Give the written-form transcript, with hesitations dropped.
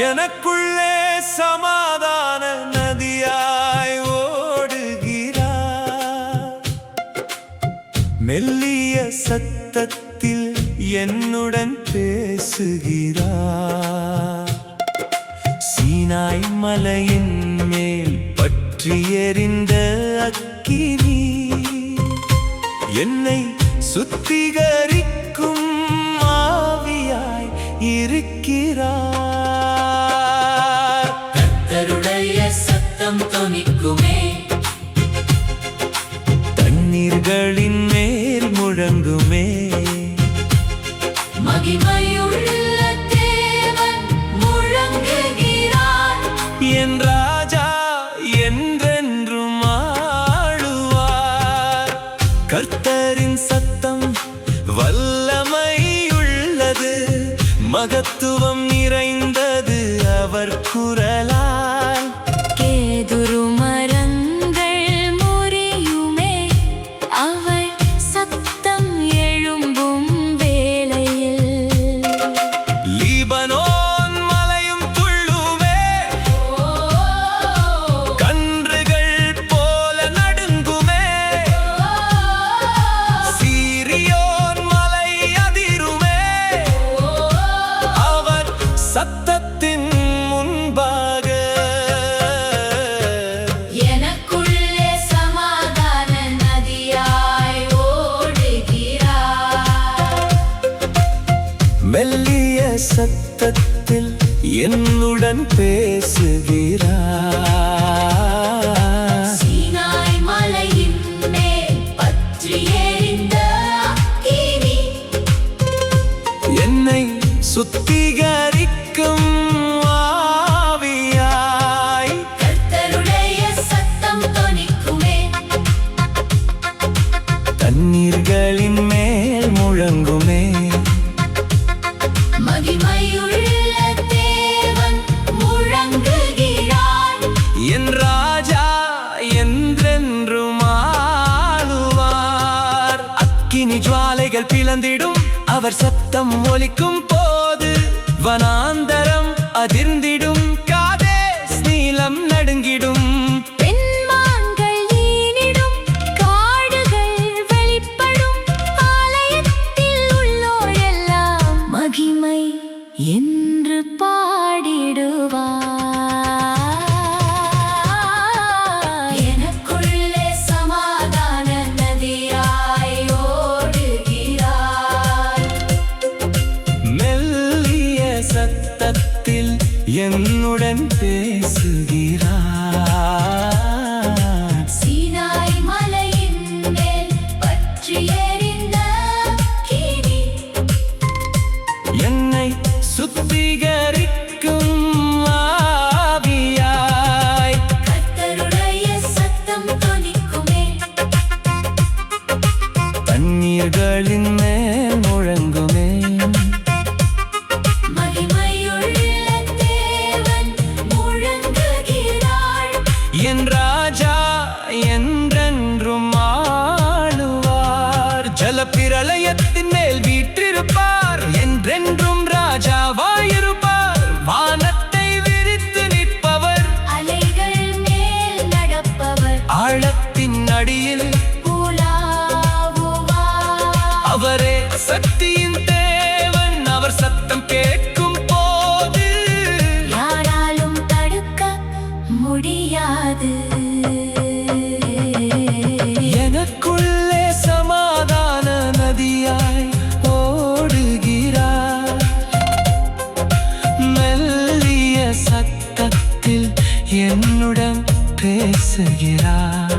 எனக்குள்ளே சமாதான நதியாய் ஓடுகிறார். மெல்லிய சத்தத்தில் என்னுடன் பேசுகிறார். சீனாய் மலையின் மேல் பற்றி எறிந்த அக்கினி என்னை சுத்திகரிக்கும் ஆவியாய் இருக்கிறார். கர்த்தருடைய சத்தம் தொனிக்குமே, தண்ணீர்களின் மேல் முழங்குமே. மகிமையுள்ள தேவன் முழங்குகிறார். என் ராஜா என்றென்றும் ஆளுவார். கர்த்தரின் சத்தம் வல்லமையுள்ளது, மகத்துவம் நிறைந்தது அவர் குரலால். கேதுரு மரங்கள் முறியுமே, அவர் சத்தம் எழும்பும் வேளையில். லீபனோன் மலையும் துள்ளுமே, கன்றுகள் போல நடுங்குமே. சீரியோன் மலை அதிருமே, அவர் சத்தத்தின் முன்பாக. எனக்குள்ளே சமாதான நதியாய் ஓடுகிறார். மெல்லிய சத்தத்தில் என்னுடன் பேசுகிறார். சீனாய் மலையின் மேல் பற்றி எறிந்த அக்கினி என்னை சுத்திகரிக்கும் ஆவியாய். கர்த்தருடைய சத்தம் தொனிக்குமே, தண்ணீர்களின் மேல் முழங்குமே. மகிமையுள்ள தேவன் முழங்குகிறார். என் ராஜா என்றென்றும் ஆளுவார். அக்கினி ஜுவாலைகள் பிளந்திடும், அவர் சத்தம் ஒலிக்கும் போது. வனாந்தரம் அதிர்ந்திடும், காதேஸ் நீலம் நடுங்கிடும். பெண்மான்கள் ஈனிடும், காடுகள் வெளிப்படும். ஆலயத்தில் உள்ளோர் எல்லாம் மகிமை என்று பாடிடுவார். எனக்குள்ளே சமாதான நதியாய் ஓடுகிறார். மெல்லிய சத்தத்தில் என்னுடன் பேசுகிறார். சீனாய் மலையின் மேல் பற்றி எறிந்த அக்கினி என்னை சுத்திகரிக்கும் ஆவியாய். கர்த்தருடைய சத்தம் தொனிக்குமே, தண்ணீர்களின் மேல் முழங்குமே. மகிமையுள்ள தேவன் முழங்குகிறார். என் ராஜா என்றென்றும் ஆளுவார். ஜலப்பிரளயத்தின் மேல் வீற்றிருப்பார், என்றென்றும் ராஜாவாயிருப்பார். வானத்தை விரித்து நிற்பவர், அலைகள் மேல் நடப்பவர், ஆழத்தின் அடியில் உலாவுவார். அவரே சக்தியின் தேவன். அவர் சத்தம் கேட்கும் போது யாராலும் தடுக்க முடியாது. எனக்குள்ளே சமாதான நதியாய் ஓடுகிறார். மெல்லிய சத்தத்தில் என்னுடன் பேசுகிறார்.